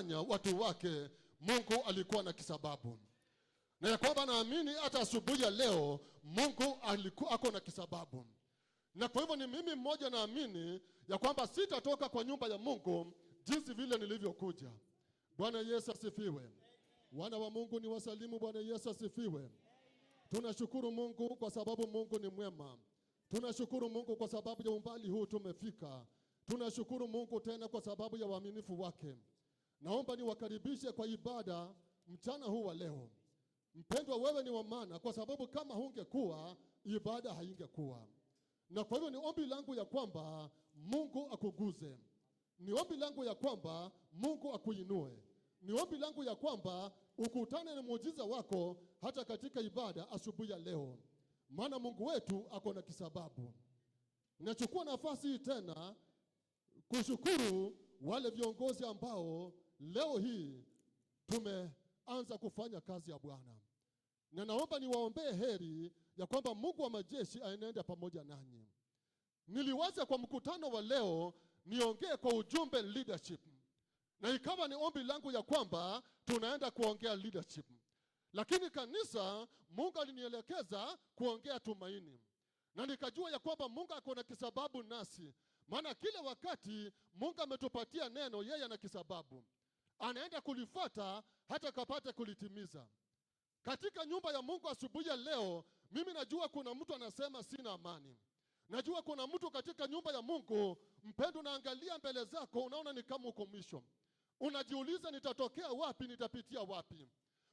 aliwafanya watu wake, Mungu alikuwa na kisababu. Na ya kwamba naamini hata asubuhi ya leo Mungu alikuwa ako na kisababu. Na kwa hivyo ni mimi mmoja naamini ya kwamba sitatoka kwa nyumba ya Mungu jinsi vile nilivyokuja. Bwana Yesu asifiwe. Wana wa Mungu ni wasalimu. Bwana Yesu asifiwe. Tunashukuru Mungu kwa sababu Mungu ni mwema. Tunashukuru Mungu kwa sababu ya umbali huu tumefika. Tunashukuru Mungu tena kwa sababu ya uaminifu wake. Naomba niwakaribishe kwa ibada mchana huu wa leo. Mpendwa, wewe ni wa maana kwa sababu kama hungekuwa ibada haingekuwa. Na kwa hivyo ni ombi langu ya kwamba Mungu akuguze. Ni ombi langu ya kwamba Mungu akuinue. Ni ombi langu ya kwamba ukutane na muujiza wako hata katika ibada asubuhi ya leo. Maana Mungu wetu ako na kisababu. Nachukua nafasi hii tena kushukuru wale viongozi ambao leo hii tumeanza kufanya kazi ya Bwana. Na naomba niwaombee heri ya kwamba Mungu wa majeshi aenende pamoja nanyi. Niliwaza kwa mkutano wa leo niongee kwa ujumbe leadership. Na ikawa ni ombi langu ya kwamba tunaenda kuongea leadership. Lakini kanisa Mungu alinielekeza kuongea tumaini. Na nikajua ya kwamba Mungu ako na kisababu nasi. Maana kila wakati Mungu ametupatia neno, yeye ana kisababu. Anaenda kulifuata hata kapate kulitimiza. Katika nyumba ya Mungu asubuhi ya leo, mimi najua kuna mtu anasema sina amani. Najua kuna mtu katika nyumba ya Mungu, mpendo, naangalia mbele zako, unaona ni kama uko mwisho. Unajiuliza nitatokea wapi, nitapitia wapi.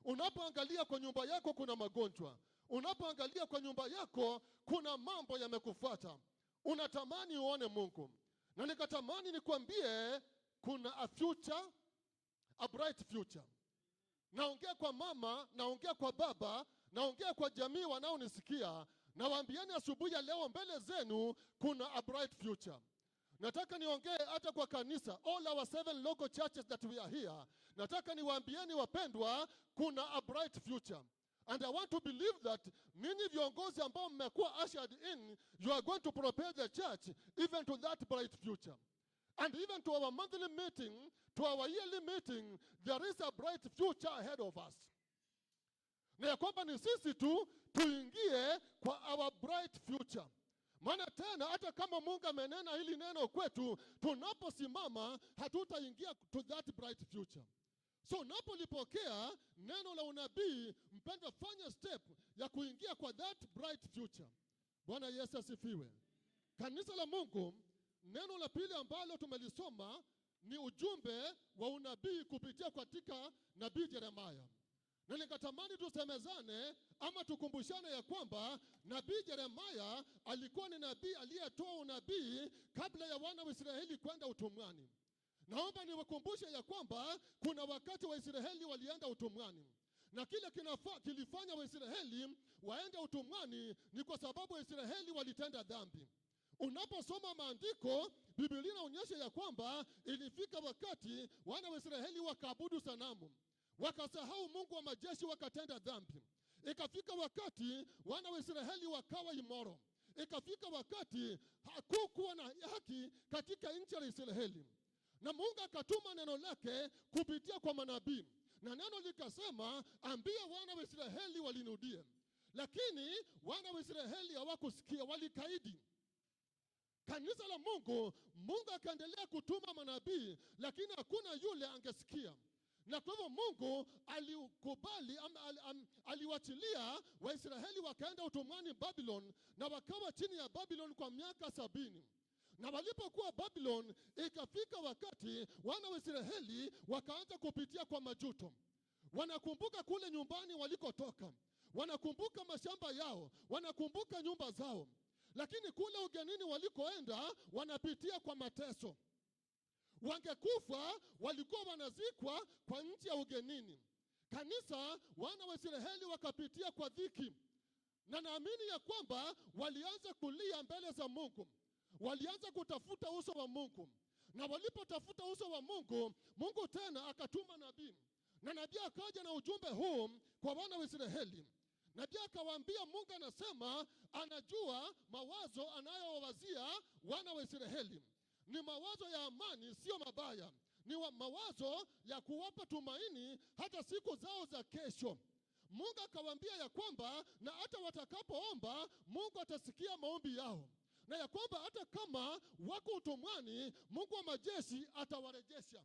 Unapoangalia kwa nyumba yako kuna magonjwa. Unapoangalia kwa nyumba yako kuna mambo yamekufuata. Unatamani uone Mungu. Na nikatamani nikwambie kuna a future, a bright future. Naongea kwa mama, naongea kwa baba, naongea kwa jamii wanaonisikia. Na waambieni asubuhi ya leo mbele zenu kuna a bright future. Nataka niongee hata kwa kanisa, all our 7 local churches that we are here. Nataka niwaambieni wapendwa, kuna a bright future. And I want to believe that ninyi viongozi ambao mmekuwa ushered in, you are going to prepare the church even to that bright future. And even to our monthly meeting, to our yearly meeting, there is a bright future ahead of us. Na ya kwamba ni sisi tu tuingie kwa our bright future. Maana tena hata kama Mungu amenena hili neno kwetu, tunaposimama hatutaingia to that bright future. So unapolipokea neno la unabii, mpendwa, fanya step ya kuingia kwa that bright future. Bwana Yesu asifiwe. Kanisa la Mungu, neno la pili ambalo tumelisoma ni ujumbe wa unabii kupitia katika nabii Yeremia. Na nikatamani tusemezane ama tukumbushane ya kwamba nabii Yeremia alikuwa ni nabii aliyetoa unabii kabla ya wana wa Israeli kwenda utumwani. Naomba niwakumbushe ya kwamba kuna wakati wa Israeli walienda utumwani. Na kile kilifanya wa Israeli waende utumwani ni kwa sababu wa Israeli walitenda dhambi. Unaposoma maandiko, Biblia inaonyesha ya kwamba ilifika wakati wana wa Israeli wakaabudu sanamu. Wakasahau Mungu wa majeshi, wakatenda dhambi. Ikafika wakati wana wa Israeli wakawa immoral. Ikafika wakati hakukuwa na haki katika nchi ya Israeli. Na Mungu akatuma neno lake kupitia kwa manabii. Na neno likasema, ambia wana wa Israeli walinudie. Lakini wana wa Israeli hawakusikia, walikaidi. Kanisa la Mungu, Mungu akaendelea kutuma manabii, lakini hakuna yule angesikia. Na kwa hivyo Mungu alikubali, aliwachilia Waisraeli wakaenda utumwani Babylon, na wakawa chini ya Babylon kwa miaka 70. Na walipokuwa Babylon, ikafika wakati wana wa Israeli wakaanza kupitia kwa majuto. Wanakumbuka kule nyumbani walikotoka. Wanakumbuka mashamba yao, wanakumbuka nyumba zao. Lakini kule ugenini walikoenda wanapitia kwa mateso. Wangekufa walikuwa wanazikwa kwa nchi ya ugenini. Kanisa, wana wa Israeli wakapitia kwa dhiki. Na naamini ya kwamba walianza kulia mbele za Mungu. Walianza kutafuta uso wa Mungu. Na walipotafuta uso wa Mungu, Mungu tena akatuma nabii. Na nabii akaja na ujumbe huu kwa wana wa Israeli. Nabii akawaambia Mungu anasema anajua mawazo anayowawazia wana wa Israeli. Ni mawazo ya amani, sio mabaya. ni mawazo ya kuwapa tumaini hata siku zao za kesho. Mungu akawaambia ya kwamba na hata watakapoomba Mungu atasikia maombi yao, na ya kwamba hata kama wako utumwani Mungu wa majeshi atawarejesha.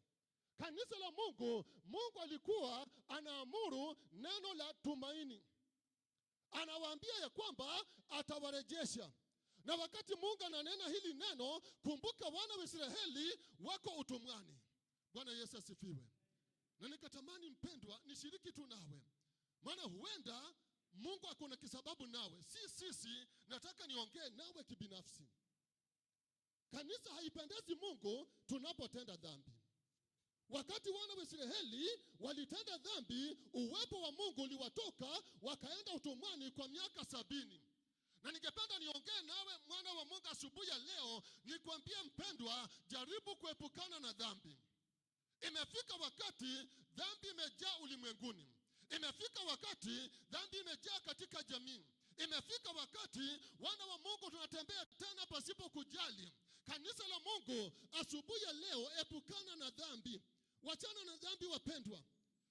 Kanisa la Mungu, Mungu alikuwa anaamuru neno la tumaini. Anawaambia ya kwamba atawarejesha. Na wakati Mungu ananena hili neno, kumbuka wana wa Israeli wako utumwani. Bwana Yesu asifiwe. Na nikatamani mpendwa nishiriki tu nawe, maana huenda Mungu akona kisababu nawe. Sisi nataka niongee nawe kibinafsi. Kanisa haipendezi Mungu tunapotenda dhambi. Wakati wana wa Israeli walitenda dhambi, uwepo wa Mungu uliwatoka wakaenda utumwani kwa miaka 70. Na ningependa niongee nawe mwana wa Mungu asubuhi ya leo, nikwambie mpendwa, jaribu kuepukana na dhambi. Imefika wakati dhambi imejaa ulimwenguni. Imefika wakati dhambi imejaa katika jamii. Imefika wakati wana wa Mungu tunatembea tena pasipo kujali. Kanisa la Mungu asubuhi ya leo, epukana na dhambi. Wachana na dhambi wapendwa.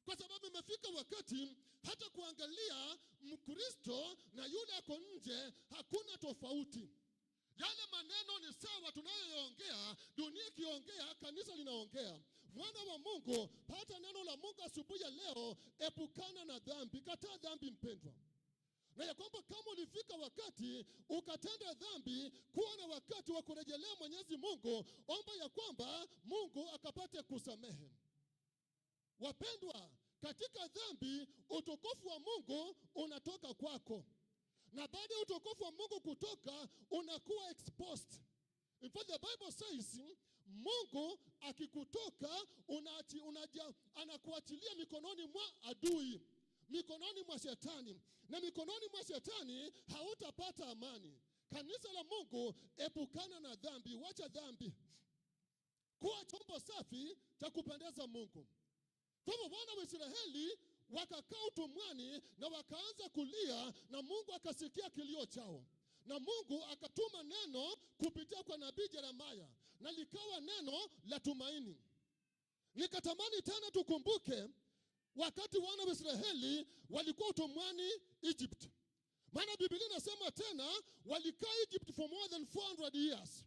Kwa sababu imefika wakati hata kuangalia Mkristo na yule ako nje hakuna tofauti. Yale maneno ni sawa tunayoongea, dunia ikiongea, kanisa linaongea. Mwana wa Mungu, pata neno la Mungu asubuhi ya leo, epukana na dhambi, kataa dhambi mpendwa. Na ya kwamba kama ulifika wakati ukatenda dhambi, kuwa na wakati wa kurejelea Mwenyezi Mungu, omba ya kwamba Mungu akapate kusamehe. Wapendwa, katika dhambi utukufu wa Mungu unatoka kwako. Na baada ya utukufu wa Mungu kutoka, unakuwa exposed. In fact, the Bible says, Mungu akikutoka anakuachilia mikononi mwa adui, mikononi mwa shetani. Na mikononi mwa shetani hautapata amani. Kanisa la Mungu, epukana na dhambi, wacha dhambi. Kuwa chombo safi cha kupendeza Mungu. Kwa hivyo wana wa Israeli wakakaa utumwani na wakaanza kulia, na Mungu akasikia kilio chao. Na Mungu akatuma neno kupitia kwa nabii Yeremia, na likawa neno la tumaini. Nikatamani tena tukumbuke wakati wana wa Israeli walikuwa utumwani Egypt. Maana Biblia inasema tena walikaa Egypt for more than 400 years.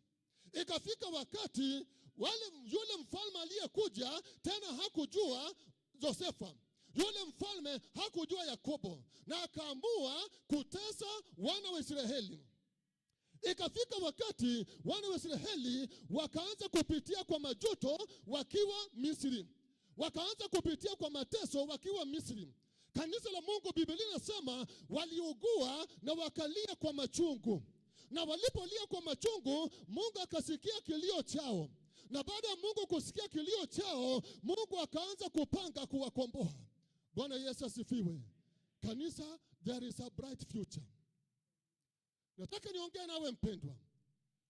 Ikafika wakati yule mfalme aliyekuja tena hakujua Josefa. Yule mfalme hakujua Yakobo, na akaamua kutesa wana wa Israeli. Ikafika wakati wana wa Israeli wakaanza kupitia kwa majuto wakiwa Misri. Wakaanza kupitia kwa mateso wakiwa Misri. Kanisa la Mungu, Biblia inasema waliugua na wakalia kwa machungu. Na walipolia kwa machungu, Mungu akasikia kilio chao. Na baada ya Mungu kusikia kilio chao, Mungu akaanza kupanga kuwakomboa. Bwana Yesu asifiwe. Kanisa, there is a bright future. Nataka niongee nawe mpendwa,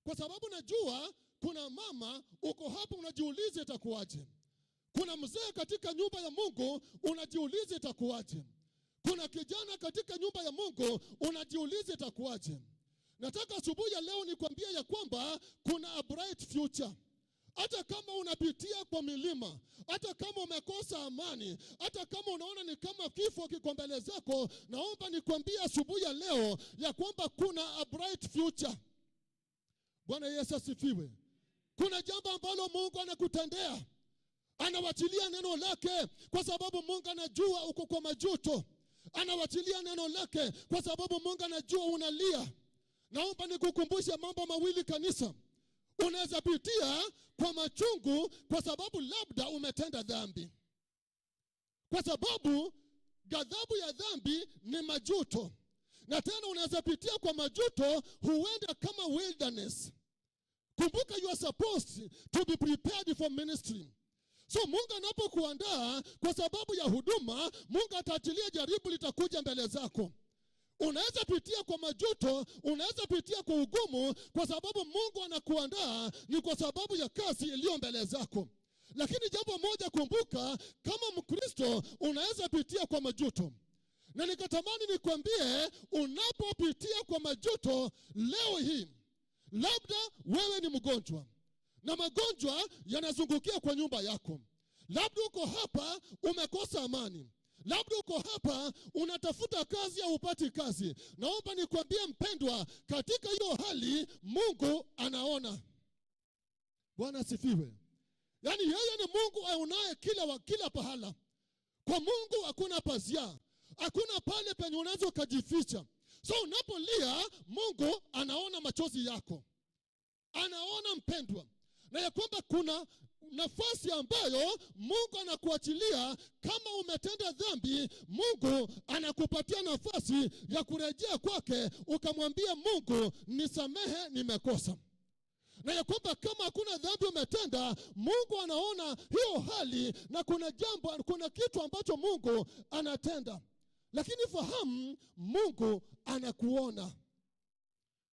kwa sababu najua kuna mama uko hapo unajiuliza itakuwaje. Kuna mzee katika nyumba ya Mungu unajiuliza itakuwaje. Kuna kijana katika nyumba ya Mungu unajiuliza itakuwaje. Nataka asubuhi ya leo nikwambie ya kwamba kuna a bright future. Hata kama unapitia kwa milima, hata kama umekosa amani, hata kama unaona ni kama kifo kiko mbele zako, naomba nikwambie asubuhi ya leo ya kwamba kuna a bright future. Bwana Yesu asifiwe. Kuna jambo ambalo Mungu anakutendea. Anawachilia neno lake kwa sababu Mungu anajua uko kwa majuto. Anawachilia neno lake kwa sababu Mungu anajua unalia. Naomba nikukumbushe mambo mawili kanisa. Unaweza pitia kwa machungu kwa sababu labda umetenda dhambi. Kwa sababu ghadhabu ya dhambi ni majuto. Na tena unaweza pitia kwa majuto huenda kama wilderness. Kumbuka you are supposed to be prepared for ministry. So Mungu anapokuandaa kwa sababu ya huduma, Mungu ataachilia jaribu litakuja mbele zako. Unaweza pitia kwa majuto, unaweza pitia kwa ugumu kwa sababu Mungu anakuandaa ni kwa sababu ya kazi iliyo mbele zako. Lakini jambo moja kumbuka, kama Mkristo unaweza pitia kwa majuto. Na nikatamani nikwambie, unapopitia kwa majuto leo hii, labda wewe ni mgonjwa. na magonjwa yanazungukia kwa nyumba yako. Labda uko hapa umekosa amani. Labda uko hapa unatafuta kazi au upati kazi. Naomba nikwambie mpendwa, katika hiyo hali Mungu anaona. Bwana asifiwe. Yaani yeye ni Mungu aonaye kila pahala. Kwa Mungu hakuna pazia. Hakuna pale penye unaweza ukajificha. So unapolia, Mungu anaona machozi yako. Anaona mpendwa. Na ya kwamba kuna nafasi ambayo Mungu anakuachilia. Kama umetenda dhambi, Mungu anakupatia nafasi ya kurejea kwake, ukamwambia Mungu, nisamehe, nimekosa. Na ya kwamba kama hakuna dhambi umetenda, Mungu anaona hiyo hali, na kuna kitu ambacho Mungu anatenda. Lakini fahamu, Mungu anakuona.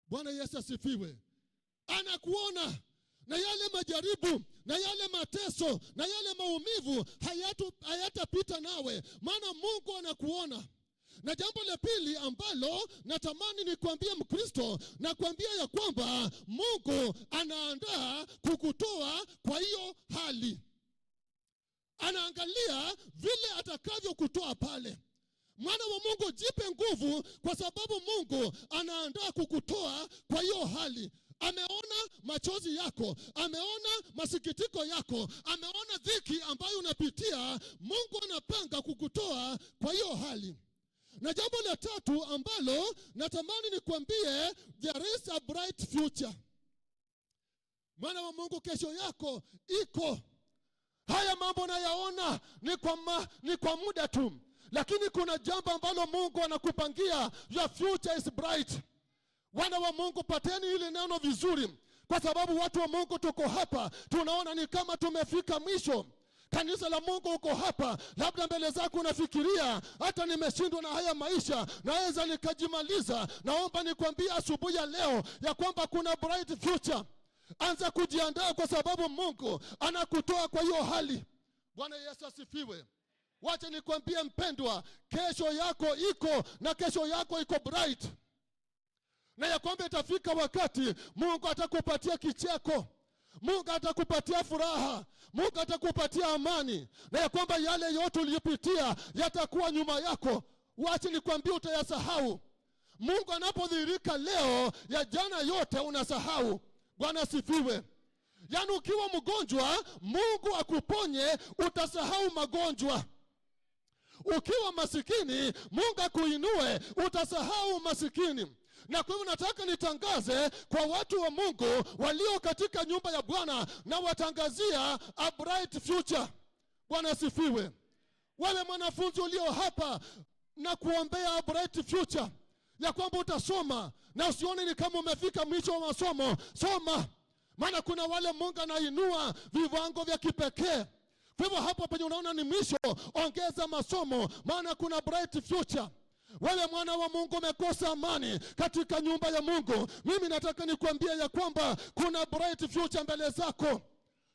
Bwana Yesu asifiwe. Anakuona. Na yale majaribu, na yale mateso, na yale maumivu hayatapita nawe, maana Mungu anakuona. Na jambo la pili ambalo natamani nikwambie Mkristo, nakwambia ya kwamba Mungu anaandaa kukutoa kwa hiyo hali. Anaangalia vile atakavyokutoa pale. Mwana wa Mungu, jipe nguvu, kwa sababu Mungu anaandaa kukutoa kwa hiyo hali. Ameona machozi yako, ameona masikitiko yako, ameona dhiki ambayo unapitia. Mungu anapanga kukutoa kwa hiyo hali. Na jambo la tatu ambalo natamani nikwambie, there is a bright future. Mwana wa Mungu, kesho yako iko. Haya mambo nayaona ni kwa muda tu, lakini kuna jambo ambalo Mungu anakupangia. Your future is bright. Wana wa Mungu, pateni hili neno vizuri, kwa sababu watu wa Mungu tuko hapa tunaona ni kama tumefika mwisho. Kanisa la Mungu uko hapa, labda mbele zako unafikiria, hata nimeshindwa na haya maisha, naweza nikajimaliza. Naomba nikwambie asubuhi ya leo ya kwamba kuna bright future. Anza kujiandaa, kwa sababu Mungu anakutoa kwa hiyo hali. Bwana Yesu asifiwe. Wacha nikwambie mpendwa, kesho yako iko, na kesho yako iko bright. Na ya kwamba itafika wakati Mungu atakupatia kicheko, Mungu atakupatia furaha, Mungu atakupatia amani, na ya kwamba yale yote uliyopitia yatakuwa nyuma yako. Wacha nikwambie, utayasahau. Mungu anapodhihirika leo, ya jana yote unasahau. Bwana asifiwe. Yaani ukiwa mgonjwa, Mungu akuponye, utasahau magonjwa. Ukiwa masikini, Mungu akuinue, utasahau masikini. Na kwa hivyo nataka nitangaze kwa watu wa Mungu walio katika nyumba ya Bwana, na watangazia a bright future. Bwana asifiwe. Wale mwanafunzi ulio hapa, na kuombea a bright future, ya kwamba utasoma na usione ni kama umefika mwisho wa masomo. Soma, maana kuna wale Mungu anainua viwango vya kipekee. Kwa hivyo hapo penye unaona ni mwisho, ongeza masomo, maana kuna bright future. Wewe mwana wa Mungu umekosa amani katika nyumba ya Mungu, mimi nataka nikwambie ya kwamba kuna bright future mbele zako.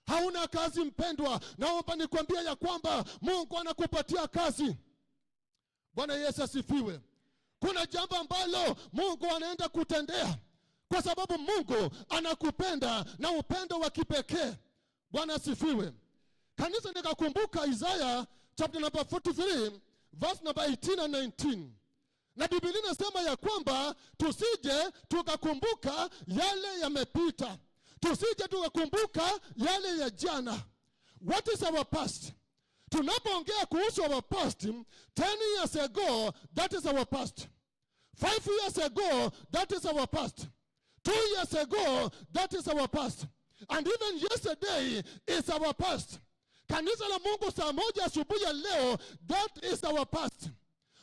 Hauna kazi mpendwa, naomba nikwambie ya kwamba Mungu anakupatia kazi. Bwana Yesu asifiwe. Kuna jambo ambalo Mungu anaenda kutendea, kwa sababu Mungu anakupenda na upendo wa kipekee. Bwana asifiwe. Kanisa, nikakumbuka Isaiah chapter number 43 verse number 18 and 19. Na Biblia inasema ya kwamba tusije tukakumbuka yale yamepita, tusije tukakumbuka yale ya jana. What is our past? Tunapoongea kuhusu our past, 10 years ago, that is our past. 5 years ago, that is our past. 2 years ago, that is our past. And even yesterday is our past. Kanisa la Mungu, saa moja asubuhi ya leo, that is our past.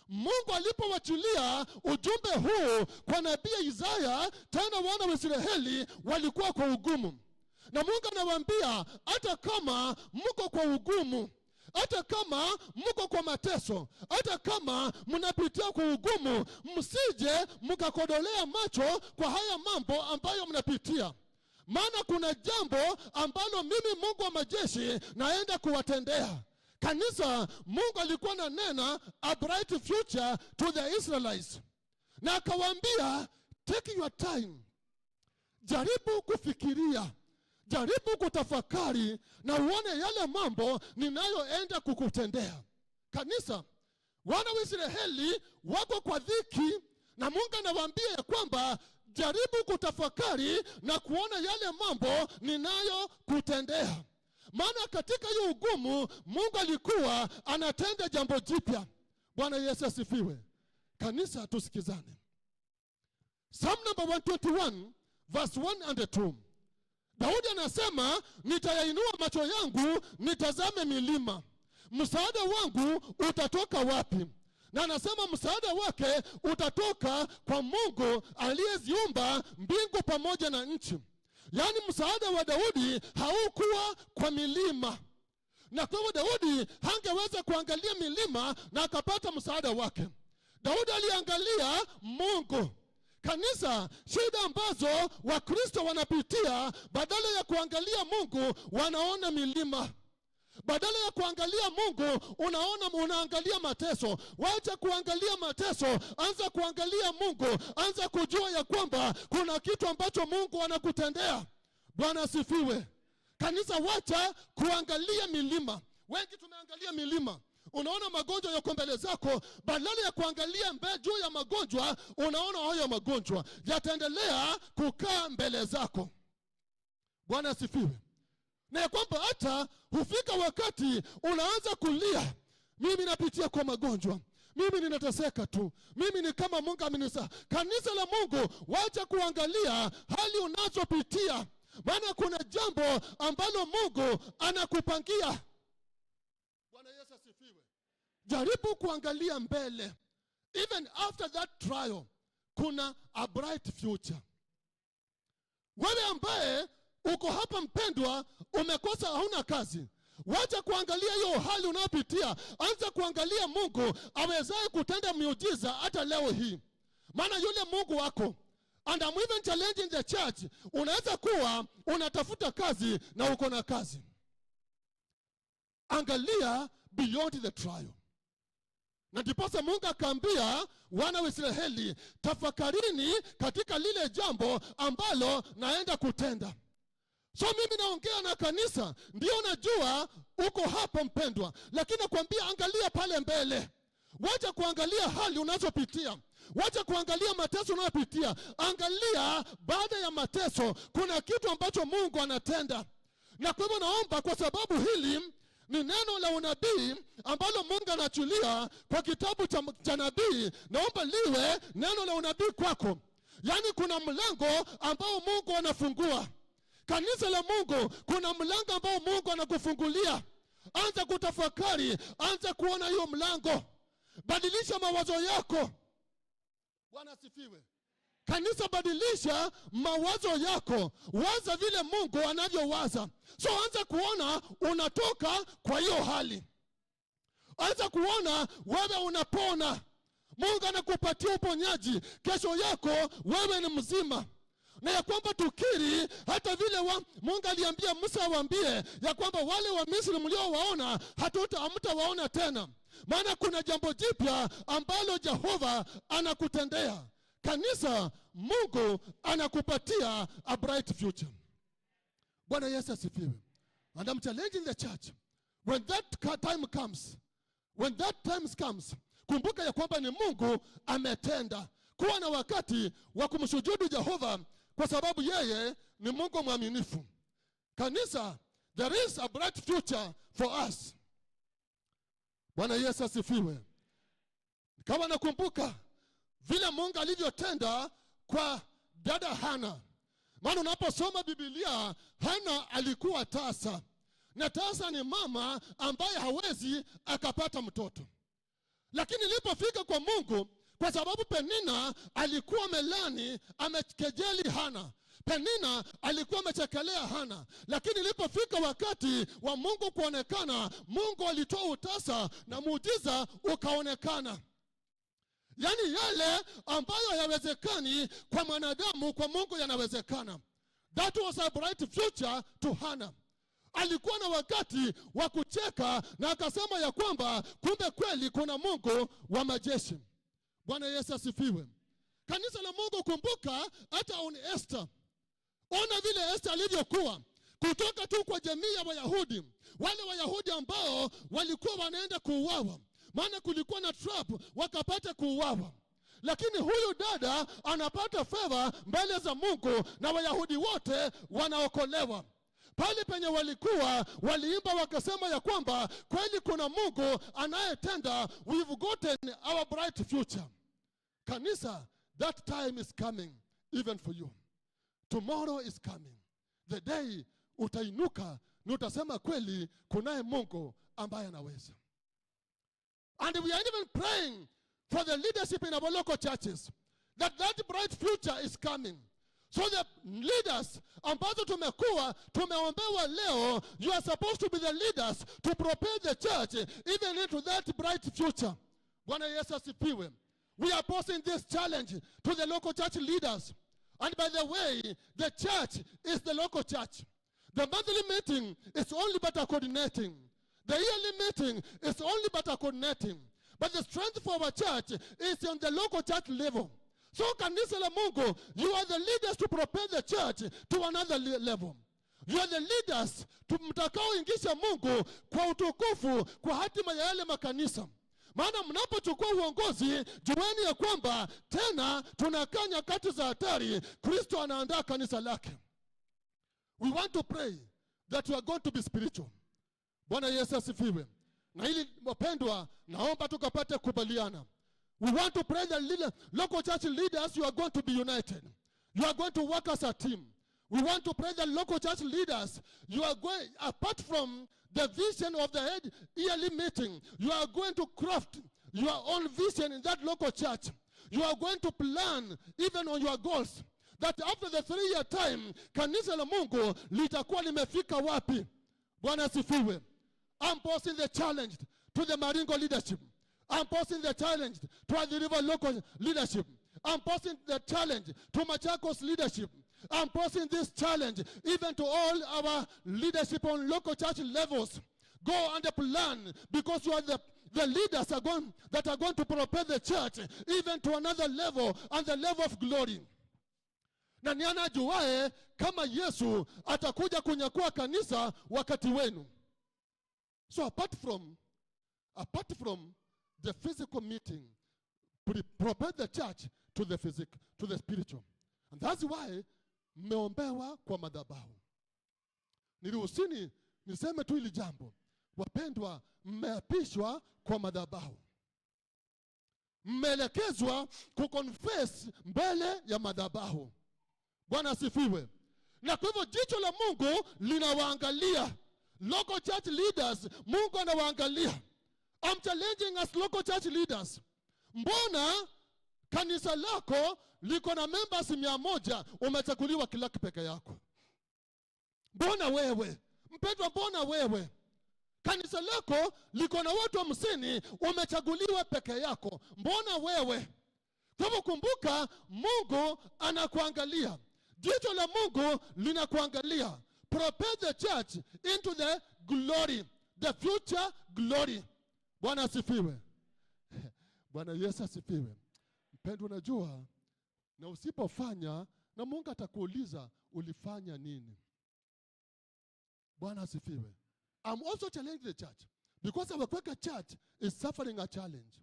Mungu alipowachilia ujumbe huu kwa nabii Isaya, tena wana wa Israeli walikuwa kwa ugumu. Na Mungu anawaambia, hata kama mko kwa ugumu, hata kama mko kwa mateso, hata kama mnapitia kwa ugumu, msije mkakodolea macho kwa haya mambo ambayo mnapitia. Maana kuna jambo ambalo mimi Mungu wa majeshi naenda kuwatendea. Kanisa, Mungu alikuwa na nena a bright future to the Israelites. Na akawaambia, take your time. Jaribu kufikiria. Jaribu kutafakari na uone yale mambo ninayoenda kukutendea. Kanisa, wana wa Israeli wako kwa dhiki, na Mungu anawaambia ya kwamba jaribu kutafakari na kuona yale mambo ninayokutendea. Maana katika hiyo ugumu Mungu alikuwa anatenda jambo jipya. Bwana Yesu asifiwe. Kanisa, tusikizane. Psalm number 121 verse 1 and 2. Daudi anasema, nitayainua macho yangu nitazame milima, msaada wangu utatoka wapi? Na anasema msaada wake utatoka kwa Mungu aliyeziumba mbingu pamoja na nchi. Yaani msaada wa Daudi haukuwa kwa milima. Na kwa hivyo Daudi hangeweza kuangalia milima na akapata msaada wake. Daudi aliangalia Mungu. Kanisa, shida ambazo Wakristo wanapitia, badala ya kuangalia Mungu wanaona milima. Badala ya kuangalia Mungu unaangalia mateso. Wacha kuangalia mateso, anza kuangalia Mungu. Anza kujua ya kwamba kuna kitu ambacho Mungu anakutendea. Bwana asifiwe. Kanisa, wacha kuangalia milima. Wengi tumeangalia milima. Unaona magonjwa yako mbele zako, badala ya kuangalia juu ya magonjwa, unaona hayo magonjwa yataendelea kukaa mbele zako. Bwana asifiwe. Na ya kwamba hata hufika wakati unaanza kulia, mimi napitia kwa magonjwa, mimi ninateseka tu, mimi ni kama Mungu amenisa. Kanisa la Mungu, wacha kuangalia hali unazopitia, maana kuna jambo ambalo Mungu anakupangia. Bwana Yesu asifiwe. Jaribu kuangalia mbele. Even after that trial, kuna a bright future. Wewe ambaye uko hapa mpendwa, umekosa, hauna kazi, wacha kuangalia hiyo hali unayopitia. Anza kuangalia Mungu awezaye kutenda miujiza hata leo hii. Maana yule Mungu wako, and I'm even challenging the church, unaweza kuwa unatafuta kazi na uko na kazi. Angalia beyond the trial. Na ndiposa Mungu akaambia wana wa Israeli, tafakarini katika lile jambo ambalo naenda kutenda. So mimi naongea na kanisa, ndio najua uko hapa mpendwa, lakini nakwambia angalia pale mbele. Wacha kuangalia hali unazopitia. Wacha kuangalia mateso unayopitia. Angalia baada ya mateso kuna kitu ambacho Mungu anatenda. Na kwa hivyo naomba, kwa sababu hili ni neno la unabii ambalo Mungu anachulia kwa kitabu cha nabii, naomba liwe neno la unabii kwako. Yaani kuna mlango ambao Mungu anafungua. Kanisa la Mungu, kuna mlango ambao Mungu anakufungulia. Anza kutafakari, anza kuona hiyo mlango. Badilisha mawazo yako. Bwana asifiwe. Kanisa, badilisha mawazo yako. Waza vile Mungu anavyowaza. So anza kuona unatoka kwa hiyo hali. Anza kuona wewe unapona. Mungu anakupatia uponyaji. Kesho yako wewe ni mzima. Na ya kwamba tukiri hata vile Mungu aliambia Musa awaambie ya kwamba wale wa Misri mliowaona hamtawaona tena. Maana kuna jambo jipya ambalo Jehova anakutendea. Kanisa, Mungu anakupatia a bright future. Bwana Yesu asifiwe. And I'm challenging the church, when that time comes, kumbuka ya kwamba ni Mungu ametenda. Kuwa na wakati wa kumsujudu Jehova, kwa sababu yeye ni Mungu mwaminifu. Kanisa, there is a bright future for us. Bwana Yesu asifiwe. Kama nakumbuka vile Mungu alivyotenda kwa dada Hana. Maana unaposoma Biblia, Hana alikuwa tasa. Na tasa ni mama ambaye hawezi akapata mtoto. Lakini ilipofika kwa Mungu, kwa sababu Penina alikuwa melani, amekejeli Hana. Penina alikuwa amechekelea Hana. Lakini ilipofika wakati wa Mungu kuonekana, Mungu alitoa utasa na muujiza ukaonekana. Yaani yale ambayo hayawezekani kwa mwanadamu, kwa Mungu yanawezekana. That was a bright future to Hana. Alikuwa na wakati wa kucheka na akasema ya kwamba kumbe kweli kuna Mungu wa majeshi. Bwana Yesu asifiwe. Kanisa la Mungu, kumbuka hata Esther. Ona vile Esther alivyokuwa. kutoka tu kwa jamii ya Wayahudi, wale Wayahudi ambao walikuwa wanaenda kuuawa, maana kulikuwa na trap wakapata kuuawa. Lakini huyu dada anapata favor mbele za Mungu na Wayahudi wote wanaokolewa. Pale penye walikuwa waliimba wakasema ya kwamba kweli kuna Mungu anayetenda, we've gotten our bright future. Kanisa, that time is coming even for you. Tomorrow is coming. The day utainuka na utasema kweli kunaye Mungu ambaye anaweza. And we are even praying for the leadership in our local churches, that bright future is coming. So the leaders ambazo tumeombewa leo, you are supposed to be the leaders to prepare the church even into that bright future. Bwana Yesu asifiwe. We are posing this challenge to the local church leaders. And by the way, the church is the local church. The monthly meeting is only but a coordinating. The yearly meeting is only but a coordinating. But the strength for our church is on the local church level. So kanisa la Mungu, you are the leaders to prepare the church to another level. You are the leaders mtakao ingisha Mungu kwa utukufu kwa hatima ya yale makanisa. Maana mnapochukua uongozi, jueni ya kwamba tena tunakaa nyakati za hatari. Kristo anaandaa kanisa lake. We want to pray that we are going to be spiritual. Bwana Yesu asifiwe. Na ili wapendwa, naomba tukapate kubaliana. We want to pray that local church leaders, you are going to be united. You are going to work as a team. We want to pray that local church leaders, you are going, apart from the vision of the head yearly meeting, you are going to craft your own vision in that local church. You are going to plan even on your goals, that after the 3-year time, kanisa la Mungu litakuwa limefika wapi. Bwana asifiwe. I'm posing the challenge to the Maringo leadership. I'm posing the challenge to the River local leadership. I'm posing the challenge to Machakos leadership. I'm posing this challenge even to all our leadership on local church levels. Go and plan, because you are the leaders that are going to prepare the church even to another level, and the level of glory. Na ni anajuae kama Yesu atakuja kunyakua kanisa wakati wenu. So apart from the physical meeting, prepare the church to the spiritual. And that's why mmeombewa kwa madhabahu. Niruhusini niseme tu hili jambo. Wapendwa, mmeapishwa kwa madhabahu. Mmeelekezwa kuconfess mbele ya madhabahu. Bwana asifiwe. Na kwa hivyo jicho la Mungu linawaangalia. Local church leaders, Mungu anawaangalia. I'm challenging us local church leaders. Mbona kanisa lako liko na members 100, umechaguliwa Kilaki peke yako? Mbona wewe? Mpendwa, mbona wewe? Kanisa lako liko na watu 50, umechaguliwa peke yako. Mbona wewe? Kwa hivyo kumbuka, Mungu anakuangalia. Jicho la Mungu linakuangalia. Prepare the church into the glory, the future glory. Bwana asifiwe. Bwana Yesu asifiwe. Mpendwa, unajua na usipofanya na Mungu atakuuliza ulifanya nini. Bwana asifiwe. I'm also challenging the church because our Quaker church is suffering a challenge.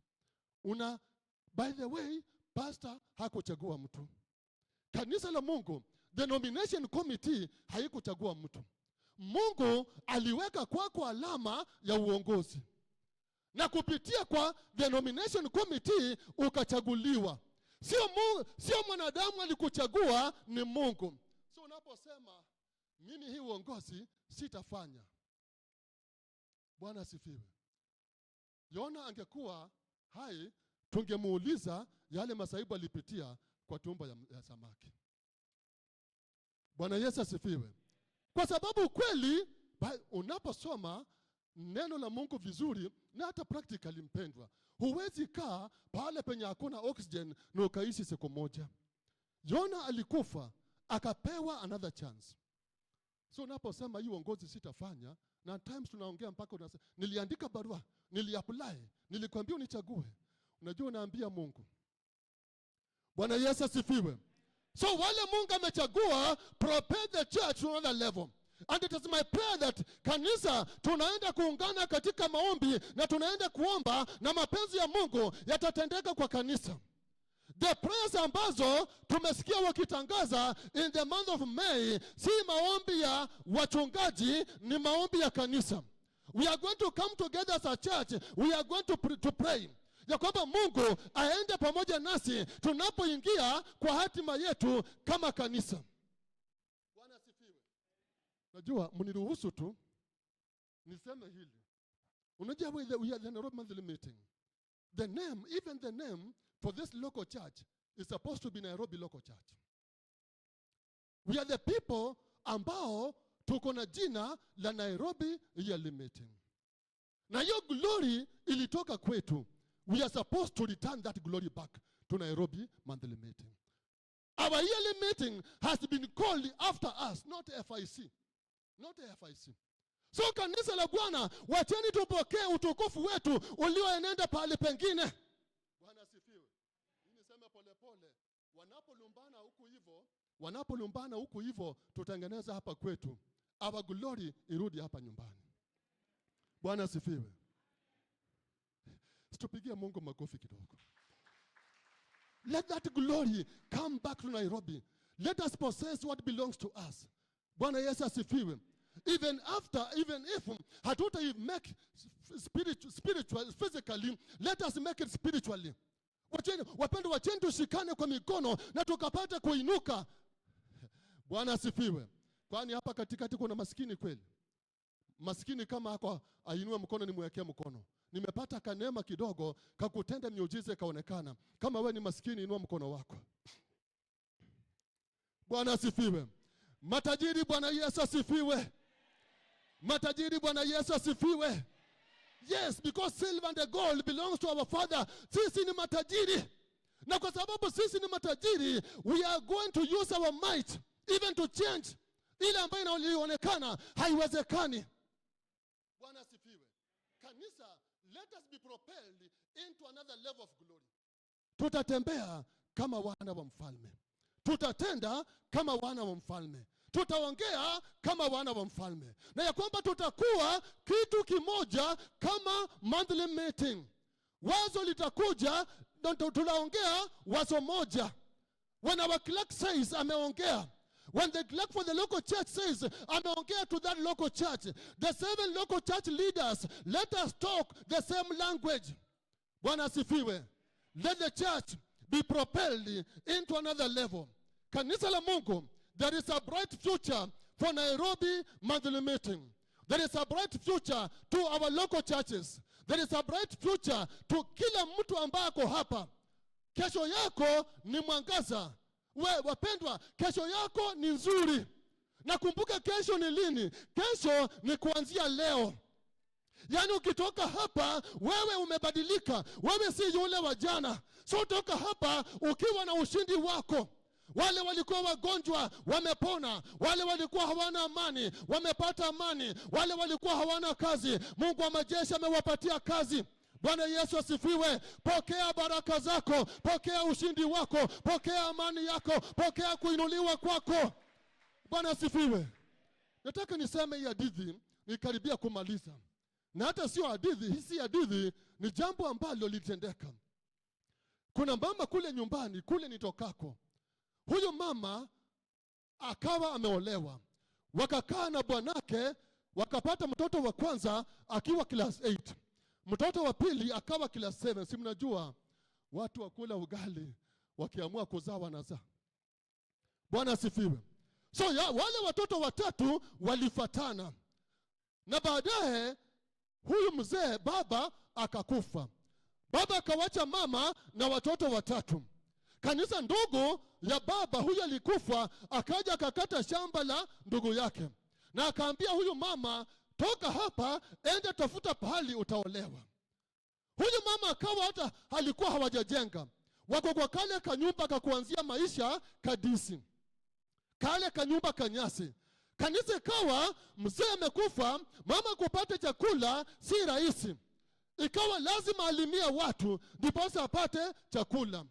By the way, pastor hakuchagua mtu. Kanisa la Mungu, the nomination committee haikuchagua mtu. Mungu aliweka kwako alama ya uongozi. Na kupitia kwa the nomination committee ukachaguliwa. Sio mwanadamu alikuchagua, ni Mungu. So unaposema mimi hii uongozi sitafanya. Bwana asifiwe. Yona angekuwa hai, tungemuuliza yale masaibu alipitia kwa tumbo ya samaki. Bwana Yesu asifiwe. Kwa sababu kweli unaposoma neno la Mungu vizuri na hata practically, mpendwa, huwezi kaa pale penye hakuna oxygen na ukaishi siku moja. Yona alikufa akapewa another chance. So unaposema hii uongozi sitafanya, na times tunaongea mpaka unasema niliandika barua, niliapply, nilikwambia unichague. Unajua unaambia Mungu. Bwana Yesu asifiwe. So wale Mungu amechagua, prepare the church to another level. And it is my prayer that kanisa tunaenda kuungana katika maombi na tunaenda kuomba na mapenzi ya Mungu yatatendeka kwa kanisa. The prayers ambazo tumesikia wakitangaza in the month of May si maombi ya wachungaji, ni maombi ya kanisa. We are going to come together as a church. We are going to pray. Ya kwamba Mungu aende pamoja nasi tunapoingia kwa hatima yetu kama kanisa. Bwana asifiwe. Najua mniruhusu tu niseme hili. Unajua we are the Nairobi monthly meeting. The name, even the name for this local church is supposed to be Nairobi local church. We are the people ambao tuko na jina la Nairobi yearly meeting. Na hiyo glory ilitoka kwetu. We are supposed to return that glory back to Nairobi monthly meeting. Our yearly meeting has been called after us, not FIC. Not FIC. So kanisa la Bwana, wacheni tupokee utukufu wetu ulioenenda pale pengine. Bwana asifiwe. Niseme pole pole, wanapolumbana huku hivyo tutengeneza hapa kwetu. Our glory irudi hapa nyumbani. Bwana asifiwe. Tupigie Mungu makofi kidogo. Let that glory come back to Nairobi. Let us possess what belongs to us. Bwana Yesu asifiwe. Even if hatuta make spiritual, physically, let us make it spiritually. Wapendwa, wacheni tushikane kwa mikono na tukapata kuinuka. Bwana asifiwe. Kwani hapa katikati kuna maskini kweli? Maskini kama hako ainue mkono nimwekee mkono. Nimepata kanema kidogo kakutenda miujiza kaonekana. Kama wewe ni maskini, inua mkono wako. Bwana asifiwe. Matajiri, Bwana Yesu asifiwe. Matajiri, Bwana Yesu asifiwe. Yes, because silver and gold belongs to our Father. Sisi ni matajiri. Na kwa sababu sisi ni matajiri, we are going to use our might even to change ile ambayo inaonekana haiwezekani. Bwana asifiwe. Kanisa, let us be propelled into another level of glory. Tutatembea kama wana wa mfalme. Tutatenda kama wana wa mfalme. Tutaongea kama wana wa mfalme. Na ya kwamba tutakuwa kitu kimoja kama monthly meeting. Wazo litakuja, tunaongea wazo moja. When our clerk says ameongea, when the clerk for the local church says ameongea to that local church, the 7 local church leaders, let us talk the same language. Bwana asifiwe. Let the church be propelled into another level. Kanisa la Mungu, there is a bright future for Nairobi monthly meeting. There is a bright future to our local churches. There is a bright future to kila mtu ambaye ako hapa. Kesho yako ni mwangaza. Wapendwa, kesho yako ni nzuri. Nakumbuka kesho ni lini? Kesho ni kuanzia leo. Yaani ukitoka hapa, wewe umebadilika. Wewe si yule wa jana. So toka hapa ukiwa na ushindi wako. Wale walikuwa wagonjwa wamepona, wale walikuwa hawana amani wamepata amani, wale walikuwa hawana kazi Mungu wa majeshi amewapatia kazi. Bwana Yesu asifiwe. Pokea baraka zako, pokea ushindi wako, pokea amani yako, pokea kuinuliwa kwako. Bwana asifiwe. Nataka niseme hii hadithi nikaribia kumaliza. Na hata sio hadithi, hii hadithi ni jambo ambalo litendeka. Kuna mama kule nyumbani, kule nitokako. Huyo mama akawa ameolewa. Wakakaa na bwanake, wakapata mtoto wa kwanza akiwa class 8. Mtoto wa pili akawa class 7. Si mnajua watu wakula ugali wakiamua kuzaa wanazaa. Bwana asifiwe. So wale watoto watatu walifatana. Na baadaye huyu mzee baba akakufa. Baba akawacha mama na watoto watatu. Kanisa ndugu ya baba huyu alikufa, akaja akakata shamba la ndugu yake. Na akaambia huyu mama, toka hapa enda tafuta pahali utaolewa. Huyu mama akawa hata alikuwa hawajajenga. Wako kwa kale kanyumba kakuanzia maisha kadisi. Kale kanyumba kanyasi. Kanisa ikawa mzee amekufa, mama kupata chakula si rahisi. Ikawa lazima alimia watu ndipo apate chakula.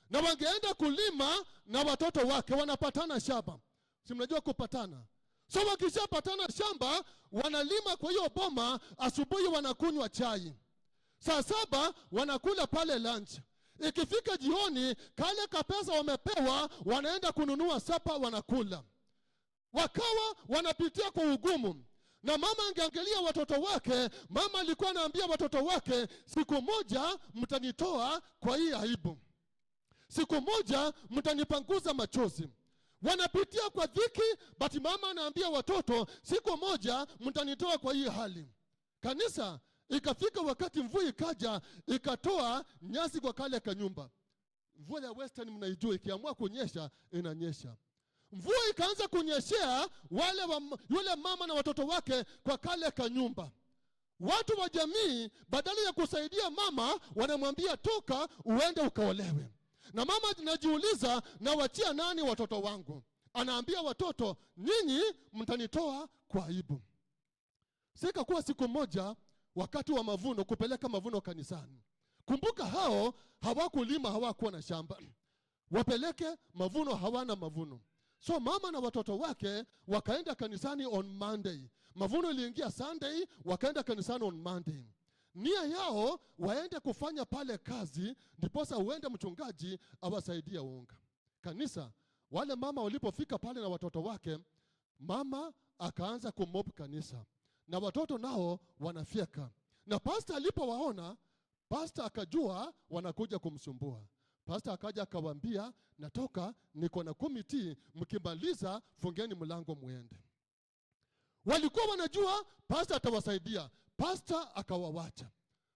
Na wangeenda kulima na watoto wake wanapatana shamba. Si mnajua kupatana? So wakishapatana shamba, wanalima kwa hiyo boma, asubuhi wanakunywa chai. Saa 7 wanakula pale lunch. Ikifika jioni, kale kapesa wamepewa, wanaenda kununua sapa wanakula. Wakawa wanapitia kwa ugumu. Na mama angeangalia watoto wake, mama alikuwa anaambia watoto wake, siku moja mtanitoa kwa hii aibu. Siku moja mtanipanguza machozi. Wanapitia kwa dhiki, but mama anaambia watoto, siku moja mtanitoa kwa hii hali. Kanisa, ikafika wakati mvua ikaja, ikatoa nyasi kwa kale kanyumba. Mvua ya Western mnaijua, ikiamua kunyesha, inanyesha. Mvua ikaanza kunyeshea yule mama na watoto wake kwa kale kanyumba. Watu wa jamii badala ya kusaidia mama, wanamwambia toka uende ukaolewe. Na mama anajiuliza, nawachia nani watoto wangu? Anaambia watoto, nyinyi mtanitoa kwa aibu. Sika kuwa siku moja wakati wa mavuno, kupeleka mavuno kanisani. Kumbuka hao hawakulima, hawakuwa na shamba. Wapeleke mavuno, hawana mavuno. So mama na watoto wake wakaenda kanisani on Monday. Mavuno iliingia Sunday, wakaenda kanisani on Monday. Nia yao waende kufanya pale kazi, ndiposa uende mchungaji awasaidia unga. Kanisa, wale mama walipofika pale na watoto wake, mama akaanza kumop kanisa. Na watoto nao wanafyeka. Na pastor alipowaona, pastor akajua wanakuja kumsumbua. Pastor akaja akawaambia, natoka niko na committee, mkimaliza fungeni mlango muende. Walikuwa wanajua pastor atawasaidia. Pastor akawawacha.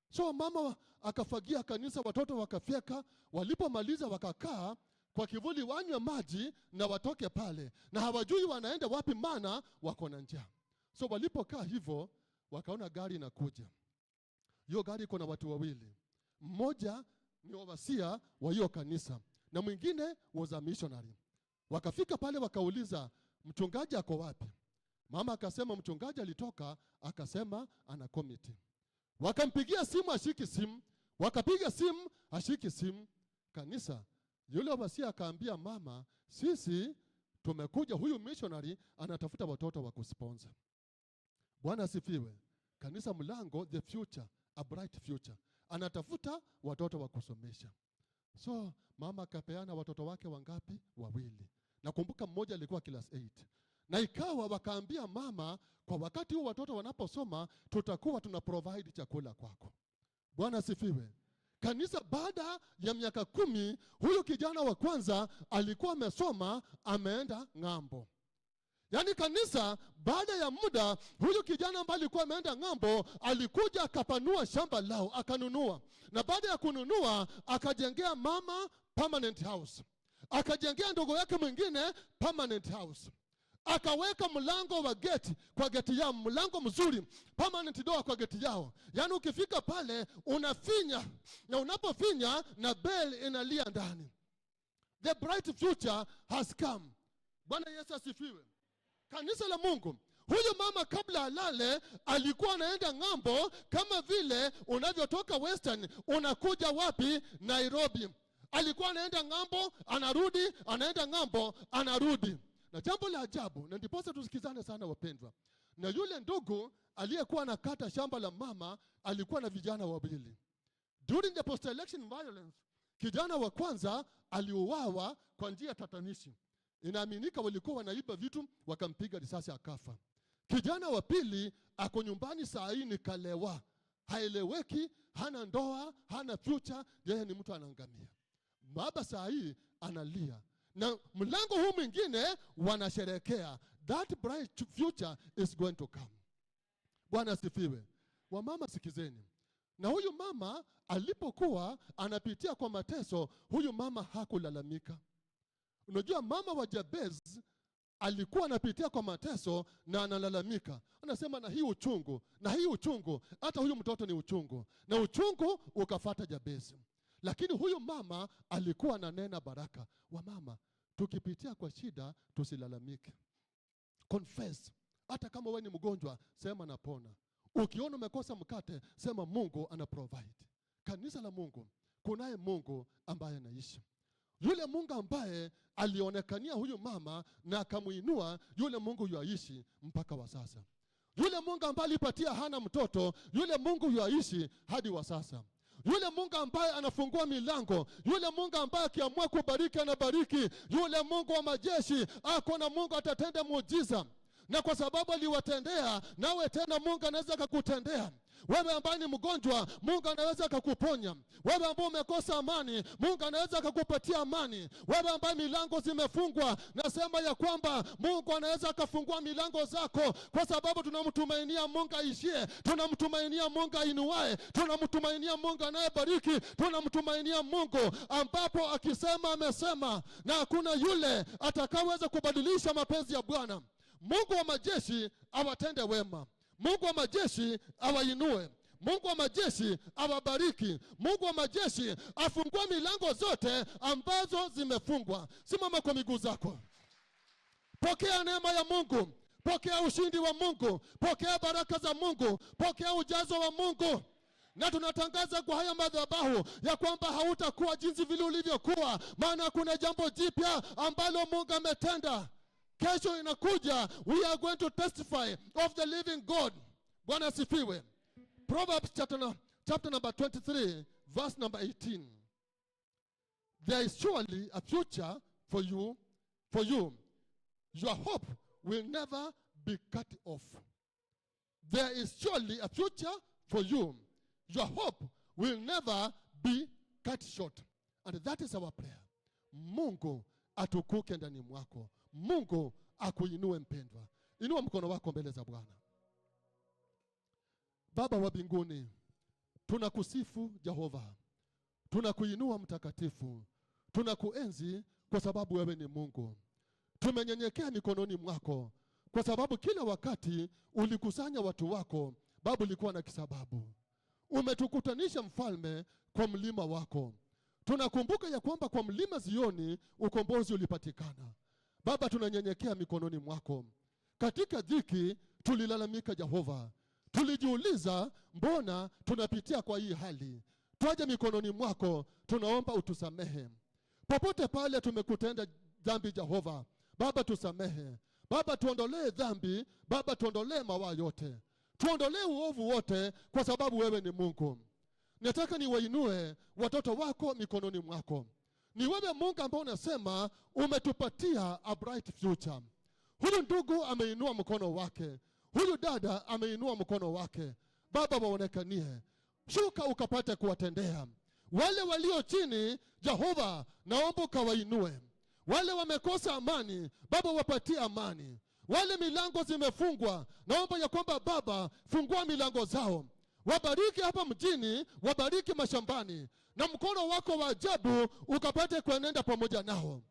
So mama akafagia kanisa, watoto wakafyeka. Walipomaliza wakakaa kwa kivuli wanywe maji na watoke pale. Na hawajui wanaenda wapi, maana wako na njaa. So walipokaa hivyo, wakaona gari inakuja. Hiyo gari iko na watu wawili. Mmoja ni wasia wa hiyo kanisa na mwingine was a missionary. Wakafika pale wakauliza, mchungaji ako wapi? Mama akasema mchungaji alitoka, akasema ana committee. Wakampigia simu, ashiki simu. Wakapiga simu, ashiki simu. Kanisa, yule wasia akaambia mama, sisi tumekuja, huyu missionary anatafuta watoto wa kusponsor. Bwana asifiwe. Kanisa mlango, the future, a bright future. Anatafuta watoto wa kusomesha. So mama akapeana watoto wake wangapi? Wawili. Nakumbuka mmoja alikuwa class 8. Na ikawa wakaambia mama, kwa wakati huu watoto wanaposoma, tutakuwa tuna provide chakula kwako. Bwana asifiwe. Kanisa, baada ya miaka 10, huyu kijana wa kwanza alikuwa amesoma, ameenda ng'ambo. Yaani kanisa, baada ya muda, huyu kijana ambaye alikuwa ameenda ng'ambo, alikuja akapanua shamba lao, akanunua. Na baada ya kununua, akajengea mama permanent house. Akajengea ndogo yake mwingine permanent house. Akaweka mlango wa geti kwa geti yao, mlango mzuri, permanent door kwa geti yao. Yaani ukifika pale unafinya, na unapofinya na bell inalia ndani. The bright future has come. Bwana Yesu asifiwe. Kanisa la Mungu, huyu mama kabla alale alikuwa anaenda ng'ambo, kama vile unavyotoka Western unakuja wapi? Nairobi. Alikuwa anaenda ng'ambo, anarudi, anaenda ng'ambo, anarudi. Na jambo la ajabu, na ndiposa tusikizane sana wapendwa, na yule ndugu aliyekuwa anakata shamba la mama alikuwa na vijana wawili. During the post-election violence, kijana wa kwanza aliuawa kwa njia tatanishi. Inaaminika walikuwa wanaiba vitu, wakampiga risasi akafa. Kijana wa pili ako nyumbani saa hii, ni kalewa, haeleweki, hana ndoa, hana future, yeye ni mtu anaangamia. Baba saa hii analia. Na mlango huu mwingine wanasherekea. That bright future is going to come. Bwana asifiwe. Wamama sikizeni. Na huyu mama alipokuwa anapitia kwa mateso, huyu mama hakulalamika. Unajua mama wa Jabez alikuwa anapitia kwa mateso na analalamika. Anasema na hii uchungu, na hii uchungu, hata huyu mtoto ni uchungu. Na uchungu ukafata Jabez. Lakini huyu mama alikuwa ananena baraka. Wamama, tukipitia kwa shida tusilalamike. Confess. Hata kama wewe ni mgonjwa, sema napona. Ukiona umekosa mkate, sema Mungu ana provide. Kanisa la Mungu, kunaye Mungu ambaye anaishi. Yule Mungu ambaye alionekania huyu mama na akamuinua, yule Mungu yuaishi mpaka wa sasa. Yule Mungu ambaye alipatia Hana mtoto, yule Mungu yuaishi hadi wa sasa. Yule Mungu ambaye anafungua milango, yule Mungu ambaye akiamua kubariki anabariki, yule Mungu wa majeshi, ako na Mungu atatenda muujiza. Na kwa sababu aliwatendea, nawe tena Mungu anaweza kukutendea. Wewe ambaye ni mgonjwa, Mungu anaweza kukuponya. Wewe ambaye umekosa amani, Mungu anaweza kukupatia amani. Wewe ambaye milango zimefungwa, nasema ya kwamba Mungu anaweza kufungua milango zako, kwa sababu tunamtumainia Mungu aishie, tunamtumainia Mungu ainuae, tunamtumainia Mungu anayebariki, tunamtumainia Mungu ambapo akisema amesema, na hakuna yule atakayeweza kubadilisha mapenzi ya Bwana. Mungu wa majeshi awatende wema. Mungu wa majeshi awainue. Mungu wa majeshi awabariki. Mungu wa majeshi afungue milango zote ambazo zimefungwa. Simama kwa miguu zako. Pokea neema ya Mungu. Pokea ushindi wa Mungu. Pokea baraka za Mungu. Pokea ujazo wa Mungu. Na tunatangaza kwa haya madhabahu ya kwamba hautakuwa jinsi vile ulivyokuwa, maana kuna jambo jipya ambalo Mungu ametenda. Kesho inakuja, we are going to testify of the living God. Bwana asifiwe. Proverbs chapter number 23, verse number 18. There is surely a future for you. Your hope will never be cut off. There is surely a future for you. Your hope will never be cut short. And that is our prayer. Mungu atukuke ndani mwako. Mungu akuinue mpendwa. Inua mkono wako mbele za Bwana. Baba wa mbinguni, tunakusifu Jehova. Tunakuinua mtakatifu. Tunakuenzi kwa sababu wewe ni Mungu. Tumenyenyekea mikononi mwako kwa sababu kila wakati ulikusanya watu wako, Baba, ulikuwa na kisababu. Umetukutanisha mfalme kwa mlima wako. Tunakumbuka ya kwamba kwa mlima Zioni ukombozi ulipatikana. Baba, tunanyenyekea mikononi mwako. Katika dhiki tulilalamika Jehova. Tulijiuliza mbona tunapitia kwa hii hali. Twaje mikononi mwako, tunaomba utusamehe. Popote pale tumekutenda dhambi Jehova, Baba tusamehe. Baba tuondolee dhambi, Baba tuondolee mawaa yote. Tuondolee uovu wote kwa sababu wewe ni Mungu. Nataka niwainue watoto wako mikononi mwako. Ni wewe Mungu ambaye unasema umetupatia a bright future. Huyu ndugu ameinua mkono wake. Huyu dada ameinua mkono wake. Baba, waonekanie. Shuka ukapate kuwatendea. Wale walio chini, Jehova, naomba ukawainue. Wale wamekosa amani, Baba, wapatie amani. Wale milango zimefungwa, naomba ya kwamba Baba, fungua milango zao. Wabariki hapa mjini, wabariki mashambani, na mkono wako wa ajabu ukapate kuenenda pamoja nao.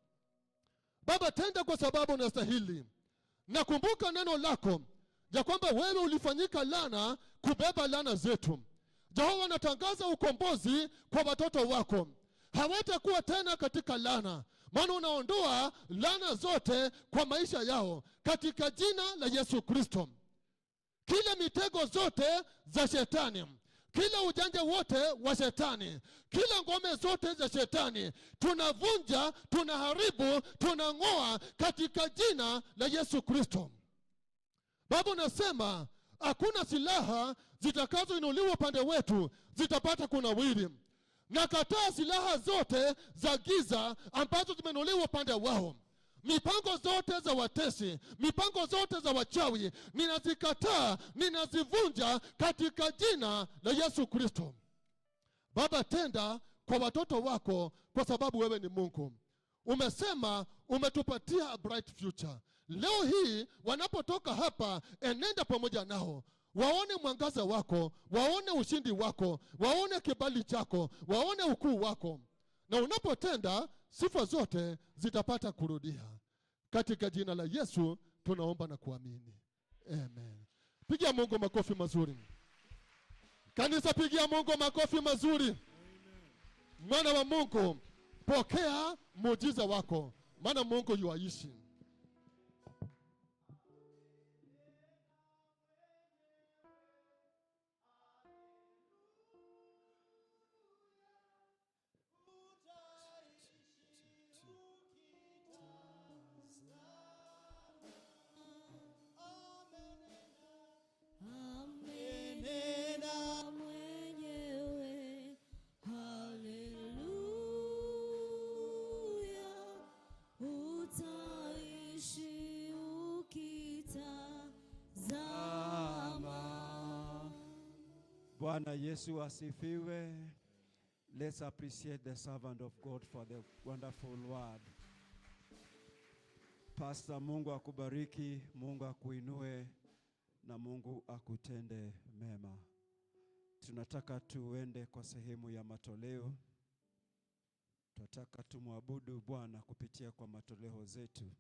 Baba, tenda kwa sababu unastahili. Nakumbuka neno lako ya kwamba wewe ulifanyika laana kubeba laana zetu. Jehova, natangaza ukombozi kwa watoto wako. Hawatakuwa tena katika laana, maana unaondoa laana zote kwa maisha yao katika jina la Yesu Kristo. Kila mitego zote za shetani, kila ujanja wote wa shetani, kila ngome zote za shetani, tunavunja, tunaharibu, tunang'oa katika jina la Yesu Kristo. Baba, unasema hakuna silaha zitakazoinuliwa upande wetu zitapata kunawiri. Nakataa silaha zote za giza ambazo zimeinuliwa upande wao. Mipango zote za watesi, mipango zote za wachawi, ninazikataa, ninazivunja katika jina la Yesu Kristo. Baba, tenda kwa watoto wako kwa sababu wewe ni Mungu. Umesema umetupatia a bright future. Leo hii wanapotoka hapa, enenda pamoja nao. Waone mwangaza wako, waone ushindi wako, waone kibali chako, waone ukuu wako. Na unapotenda, sifa zote zitapata kurudia. Katika jina la Yesu tunaomba na kuamini. Amen. Pigia Mungu makofi mazuri. Kanisa, pigia Mungu makofi mazuri. Mwana wa Mungu, pokea muujiza wako, maana Mungu yuaishi. Bwana Yesu asifiwe. Let's appreciate the servant of God for the wonderful word. Pastor, Mungu akubariki, Mungu akuinue na Mungu akutende mema. Tunataka tuende kwa sehemu ya matoleo. Tunataka tumwabudu Bwana kupitia kwa matoleo zetu.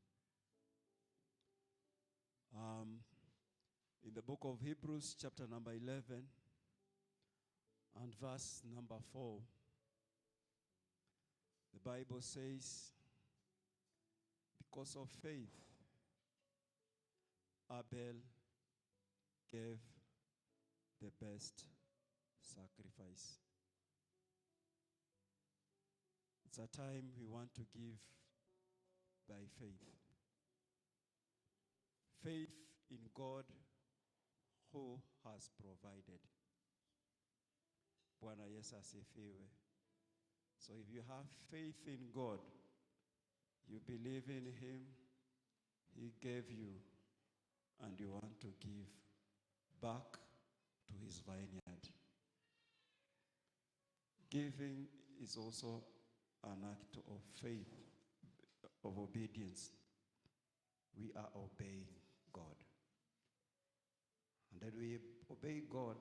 In the book of Hebrews chapter number 11 and verse number 4, the Bible says, because of faith, Abel gave the best sacrifice. It's a time we want to give by faith. Faith in God who has provided. Bwana Yesu asifiwe. So if you have faith in God, you believe in Him, He gave you, and you want to give back to His vineyard. Giving is also an act of faith, of obedience. We are obeying God. And then we obey God,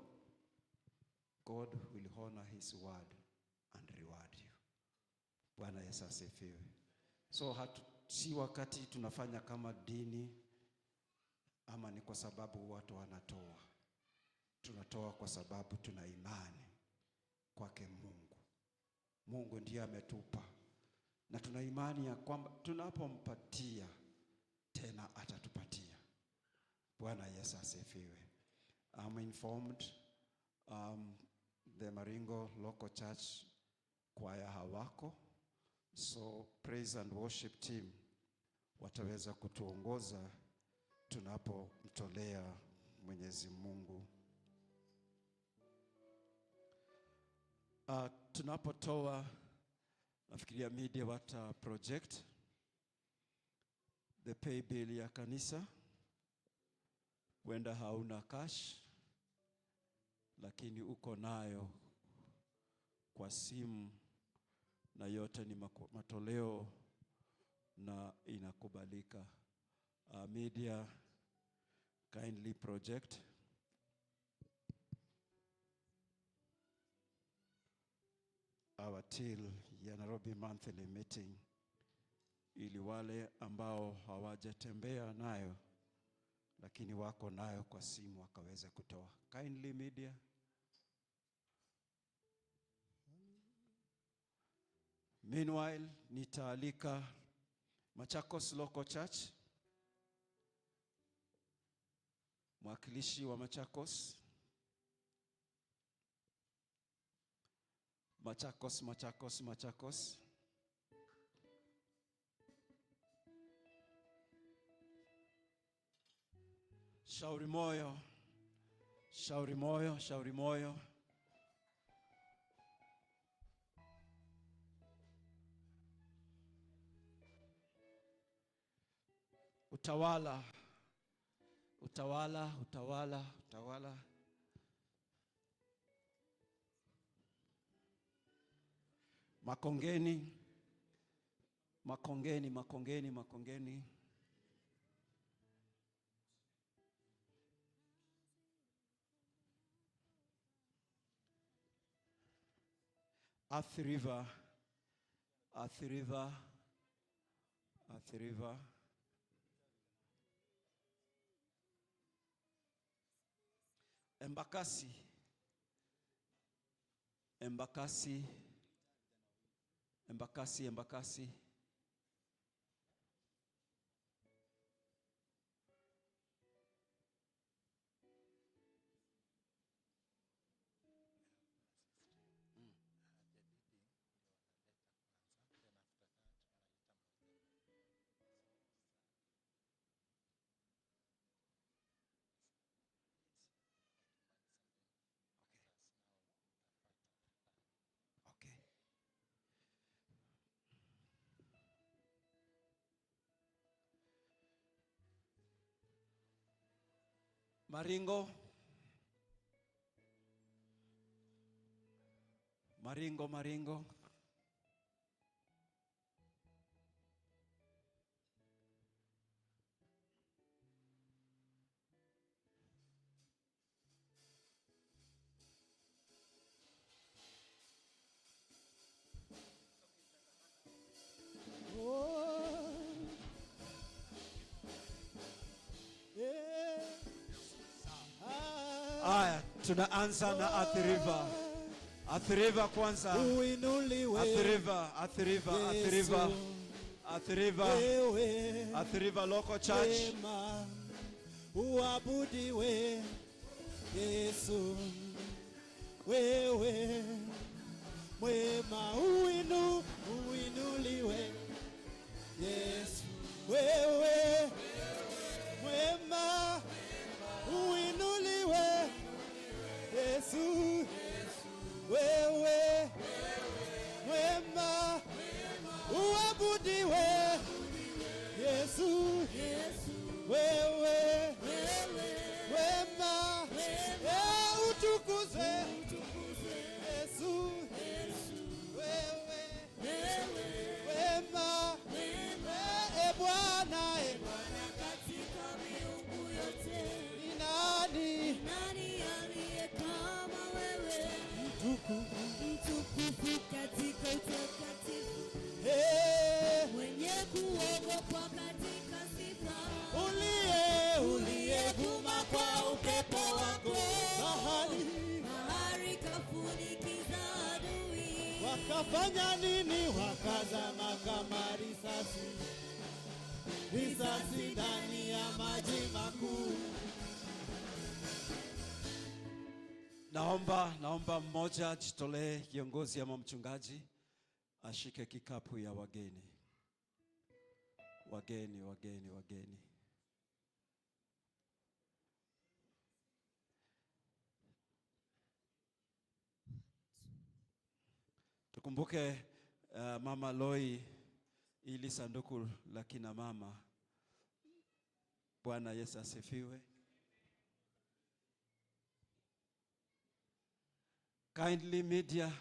God will honor His word and reward you. Bwana Yesu asifiwe. So si wakati tunafanya kama dini ama ni kwa sababu watu wanatoa. Tunatoa kwa sababu tuna imani kwake Mungu. Mungu ndiye ametupa. Na tuna imani ya kwamba tunapompatia tena atatupatia. Bwana Yesu asifiwe. I'm informed the Maringo local church choir hawako. So praise and worship team wataweza kutuongoza tunapomtolea Mwenyezi Mungu. Tunapotoa, nafikiria media wata project the pay bill ya kanisa. Wenda hauna cash, lakini uko nayo kwa simu, na yote ni matoleo na inakubalika. Media kindly project our till ya Nairobi monthly meeting, ili wale ambao hawajatembea nayo lakini wako nayo kwa simu wakaweze kutoa. Kindly media. Meanwhile, nitaalika Machakos Local Church, mwakilishi wa Machakos. Machakos. Shauri moyo. Utawala. Makongeni. Athi River. Embakasi. Maringo. Maringo, Maringo. Aya, tunaanza na Athi River. Athi River kwanza. Uinuliwe Athi River, Athi River, Athi River. Athi River. wewe Athi River Local Church. wema, uabudiwe Yesu, wewe mwema, uinuliwe Yesu, wewe mwema, uinuliwe Yesu, wewe mwema, uabudiwe Yesu, wewe mwema, utukuzwe Yesu, wewe mwema, Bwana katika miungu yote. ni nani Nani aliye kama wewe? mtukufu, Mtukufu katika utakatifu, mwenye kuogopwa katika sifa, uliyevuma kwa upepo wako, bahari kafunikiza adui. wakafanya nini? Wakazama kama risasi ndani ya maji makuu. Naomba mmoja jitolee, kiongozi ama mchungaji ashike kikapu ya wageni. Wageni. Tukumbuke Mama Loi, ili sanduku la kina mama. Bwana Yesu asifiwe. Kindly media,